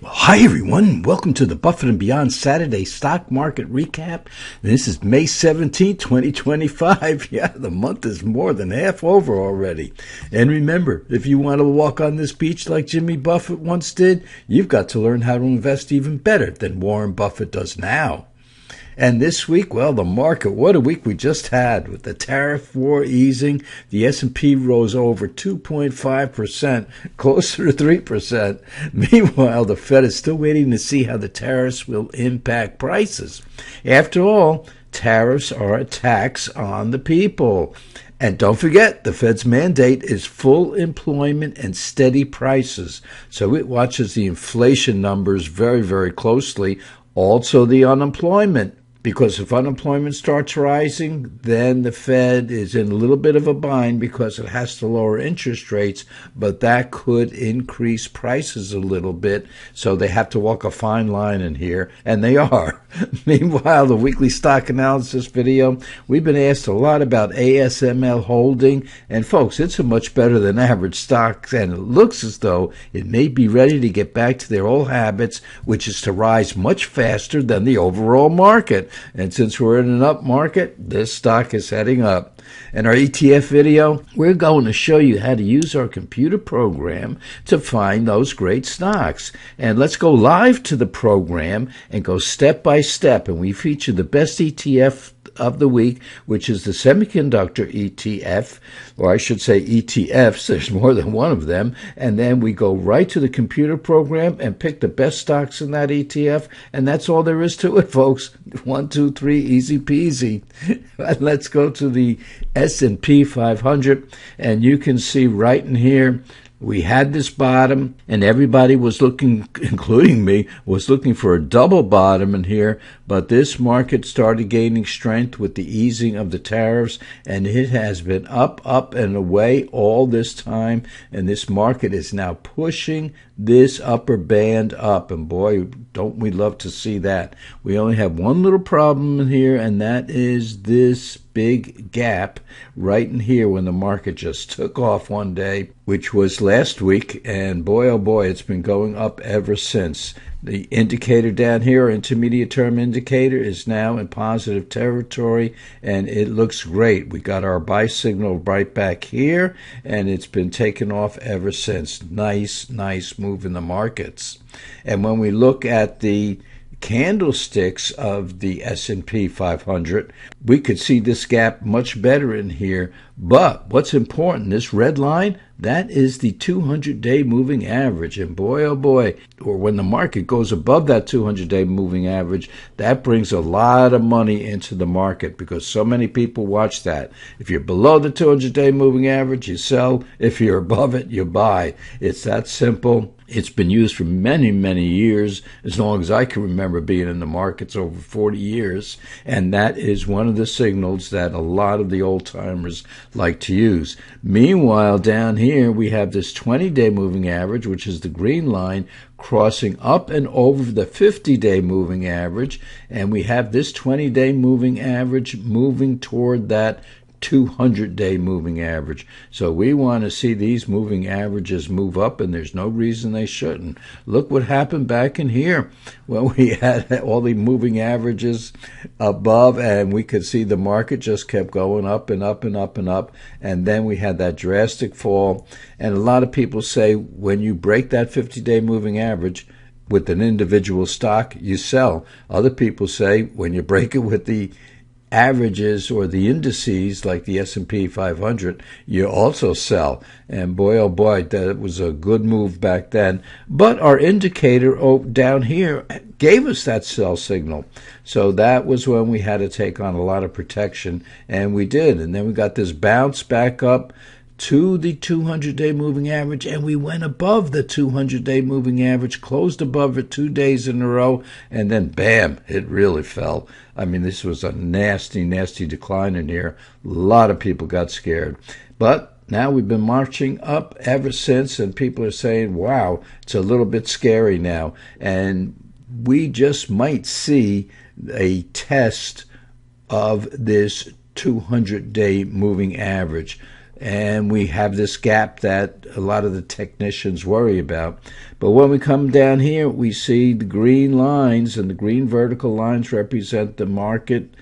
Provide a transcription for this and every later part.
Well, hi, everyone. Welcome to the Buffett and Beyond Saturday Stock Market Recap. This is May 17th, 2025. Yeah, the month is more than half over already. And remember, if you want to walk on this beach like Jimmy Buffett once did, you've got to learn how to invest even better than Warren Buffett does now. And this week, well, the market, what a week we just had with the tariff war easing. The S&P rose over 2.5%, closer to 3%. Meanwhile, the Fed is still waiting to see how the tariffs will impact prices. After all, tariffs are a tax on the people. And don't forget, the Fed's mandate is full employment and steady prices. So it watches the inflation numbers very, very closely. Also the unemployment. Because if unemployment starts rising, then the Fed is in a little bit of a bind because it has to lower interest rates, but that could increase prices a little bit. So they have to walk a fine line in here, and they are. Meanwhile, the weekly stock analysis video, we've been asked a lot about ASML holding, and folks, it's a much better than average stock, and it looks as though it may be ready to get back to their old habits, which is to rise much faster than the overall market. And since we're in an up market, this stock is heading up. In our ETF video, we're going to show you how to use our computer program to find those great stocks. And let's go live to the program and go step by step. And we feature the best ETF of the week, which is the semiconductor ETF, or I should say ETFs. There's more than one of them. And then we go right to the computer program and pick the best stocks in that ETF. And that's all there is to it, folks. 1, 2, 3, easy peasy. Let's go to the S&P 500, and you can see right in here, we had this bottom, and everybody was looking, including me, was looking for a double bottom in here, but this market started gaining strength with the easing of the tariffs, and it has been up, up, and away all this time, and this market is now pushing this upper band up, and boy, don't we love to see that. We only have one little problem in here, and that is this big gap right in here when the market just took off one day, which was last week, and boy, oh boy, it's been going up ever since. The indicator down here, intermediate term indicator, is now in positive territory, and it looks great. We got our buy signal right back here, and it's been taken off ever since. Nice move in the markets. And when we look at the candlesticks of the S&P 500, we could see this gap much better in here. But what's important, this red line, that is the 200-day moving average. And boy, oh boy, or when the market goes above that 200-day moving average, that brings a lot of money into the market because so many people watch that. If you're below the 200-day moving average, you sell. If you're above it, you buy. It's that simple. It's been used for many, many years, as long as I can remember being in the markets, over 40 years. And that is one of the signals that a lot of the old-timers like to use. Meanwhile, down here, we have this 20-day moving average, which is the green line, crossing up and over the 50-day moving average. And we have this 20-day moving average moving toward that 200-day moving average. So we want to see these moving averages move up, and there's no reason they shouldn't. Look what happened back in here when we had all the moving averages above, and we could see the market just kept going up and up and up and up, and then we had that drastic fall. And a lot of people say when you break that 50-day moving average with an individual stock, you sell. Other people say when you break it with the averages or the indices like the S&P 500, you also sell. And boy, oh boy, that was a good move back then. But our indicator down here gave us that sell signal. So that was when we had to take on a lot of protection, and we did. And then we got this bounce back up to the 200-day moving average, and we went above the 200-day moving average, closed above it 2 days in a row, and then bam, it really fell. I mean, this was a nasty decline in here. A lot of people got scared. But now we've been marching up ever since, and people are saying, wow, it's a little bit scary now. And we just might see a test of this 200-day moving average. and we have this gap that a lot of the technicians worry about. But when we come down here, we see the green lines, and the green vertical lines represent the market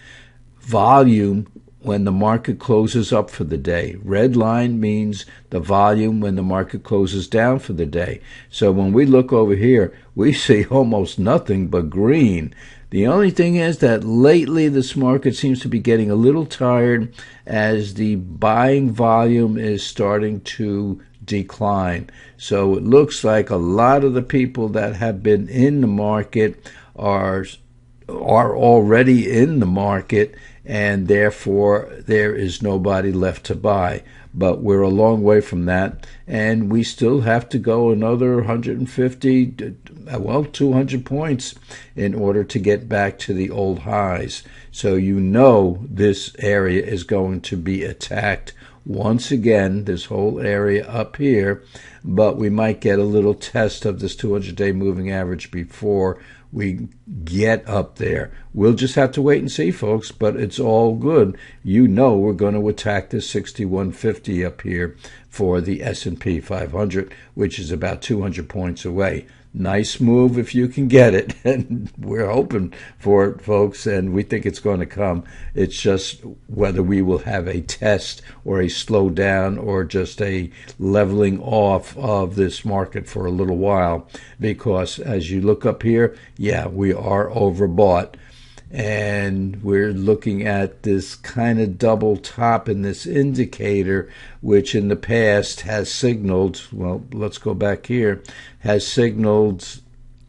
volume when the market closes up for the day. Red line means the volume when the market closes down for the day. So when we look over here, we see almost nothing but green. The only thing is that lately this market seems to be getting a little tired as the buying volume is starting to decline. So it looks like a lot of the people that have been in the market are already in the market, and therefore there is nobody left to buy. But we're a long way from that, and we still have to go another 150, 200 points in order to get back to the old highs. So you know this area is going to be attacked once again, this whole area up here, but we might get a little test of this 200-day moving average before we get up there. We'll just have to wait and see, folks, but it's all good. You know we're going to attack this 6150 up here for the S&P 500, which is about 200 points away. Nice move if you can get it, and we're hoping for it, folks, and we think it's going to come. It's just whether we will have a test or a slowdown or just a leveling off of this market for a little while, because as you look up here, yeah, we are overbought. And we're looking at this kind of double top in this indicator, which in the past has signaled, well, let's go back here, has signaled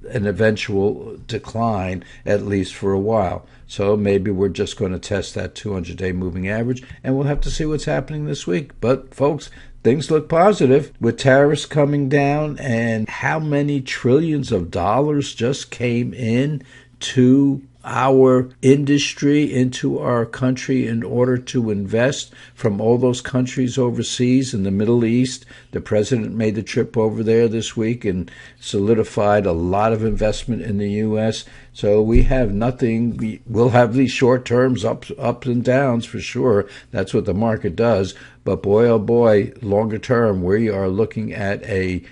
an eventual decline, at least for a while. So maybe we're just going to test that 200-day moving average, and we'll have to see what's happening this week. But, folks, things look positive with tariffs coming down, and how many trillions of dollars just came in to our industry, into our country, in order to invest from all those countries overseas in the Middle East. The president made the trip over there this week and solidified a lot of investment in the U.S. So we have nothing. We'll have these short terms, ups and downs for sure. That's what the market does. But boy, oh boy, longer term, we are looking at a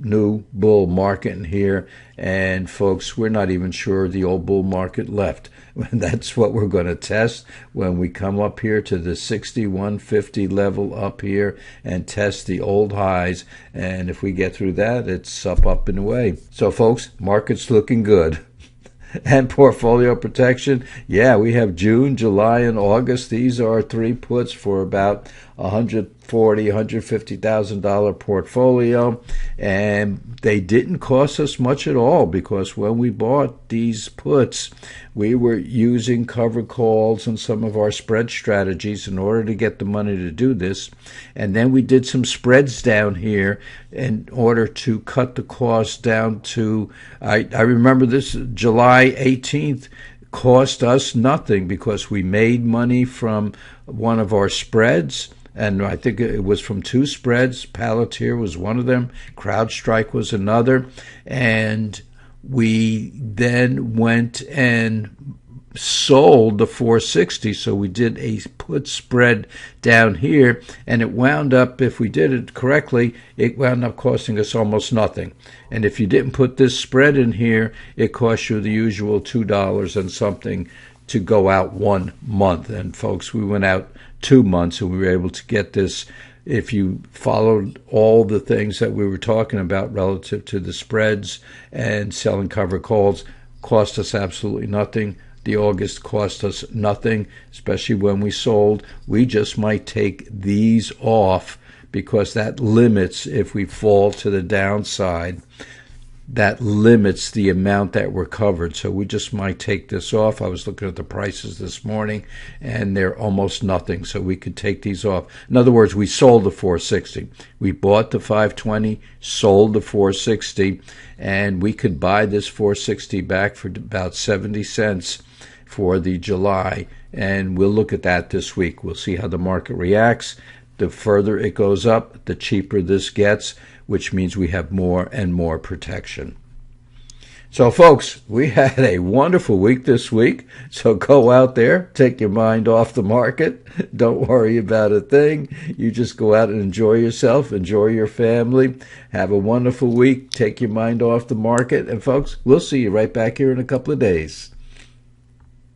new bull market in here, and folks, we're not even sure the old bull market left. That's what we're going to test when we come up here to the 6150 level up here and test the old highs, and if we get through that, it's up and away. So folks, market's looking good. And portfolio protection, yeah, we have June, July, and August. These are 3 puts for about $150,000 portfolio, and they didn't cost us much at all, because when we bought these puts, we were using cover calls and some of our spread strategies in order to get the money to do this, and then we did some spreads down here in order to cut the cost down to, I remember this, July 18th cost us nothing, because we made money from one of our spreads, and I think it was from 2 spreads. Palantir was one of them, CrowdStrike was another, and we then went and sold the 460, so we did a put spread down here, and it wound up, if we did it correctly, it wound up costing us almost nothing. And if you didn't put this spread in here, it cost you the usual $2 and something to go out 1 month. And folks, we went out 2 months, and we were able to get this. If you followed all the things that we were talking about relative to the spreads and selling cover calls, cost us absolutely nothing. The August cost us nothing, especially when we sold. We just might take these off, because that limits, if we fall to the downside, that limits the amount that we're covered. So we just might take this off. I was looking at the prices this morning, and they're almost nothing, so we could take these off. In other words, we sold the 460. We bought the 520, sold the 460, and we could buy this 460 back for about 70 cents for the July, and we'll look at that this week. We'll see how the market reacts. The further it goes up, the cheaper this gets, which means we have more and more protection. So, folks, we had a wonderful week this week. So go out there, take your mind off the market. Don't worry about a thing. You just go out and enjoy yourself, enjoy your family. Have a wonderful week. Take your mind off the market. And, folks, we'll see you right back here in a couple of days.